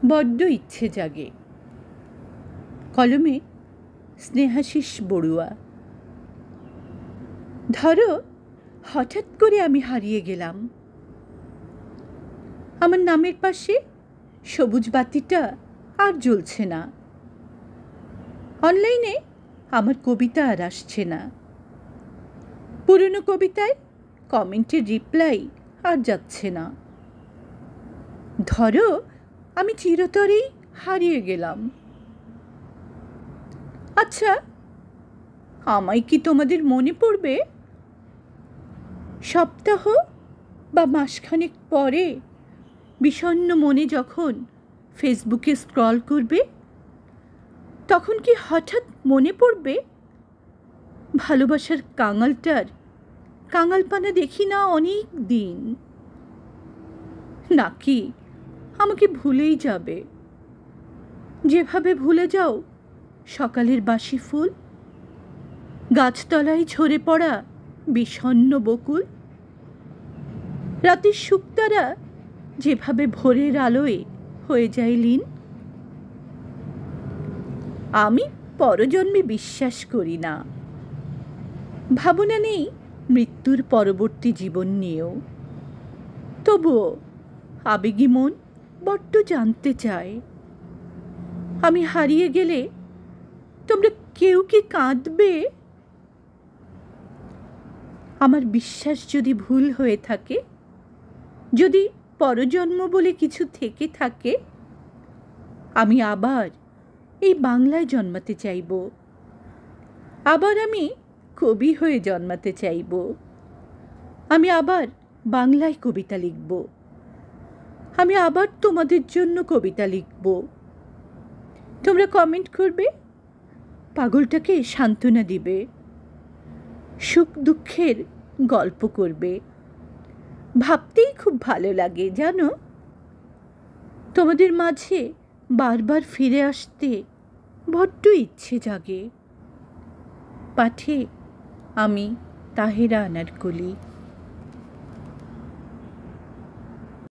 বড্ড ইচ্ছে জাগে। কলমে স্নেহাশিস বড়ুয়া। ধরো হঠাৎ করে আমি হারিয়ে গেলাম, আমার নামের পাশে সবুজ বাতিটা আর জ্বলছে না, অনলাইনে আমার কবিতা আর আসছে না, পুরনো কবিতায় কমেন্টের রিপ্লাই আর যাচ্ছে না। ধরো আমি চিরতরেই হারিয়ে গেলাম। আচ্ছা, আমায় কি তোমাদের মনে পড়বে? সপ্তাহ বা মাসখানেক পরে বিষণ্ণ মনে যখন ফেসবুকে স্ক্রল করবে, তখন কি হঠাৎ মনে পড়বে ভালোবাসার কাঙালটার কাঙালপানা দেখি না অনেক দিন? নাকি আমাকে ভুলেই যাবে, যেভাবে ভুলে যাও সকালের বাসি ফুল, গাছতলায় ঝরে পড়া বিষণ্ণ বকুল, রাতের শুকতারা যেভাবে ভোরের আলোয় হয়ে যায় লীন? আমি পরজন্মে বিশ্বাস করি না, ভাবনা নেই মৃত্যুর পরবর্তী জীবন নিয়েও। তবুও আবেগী মন বড্ড জানতে চায়, আমি হারিয়ে গেলে তোমরা কেউ কি কাঁদবে? আমার বিশ্বাস যদি ভুল হয়ে থাকে, যদি পরজন্ম বলে কিছু থেকে থাকে, আমি আবার এই বাংলায় জন্মাতে চাইব, আবার আমি কবি হয়ে জন্মাতে চাইব, আমি আবার বাংলায় কবিতা লিখব, আমি আবার তোমাদের জন্য কবিতা লিখব। তোমরা কমেন্ট করবে, পাগলটাকে সান্ত্বনা দিবে, সুখ দুঃখের গল্প করবে। ভাবতেই খুব ভালো লাগে জানো, তোমাদের মাঝে বারবার ফিরে আসতে বড্ড ইচ্ছে জাগে। পাঠে আমি তাহেরা আনারকলি।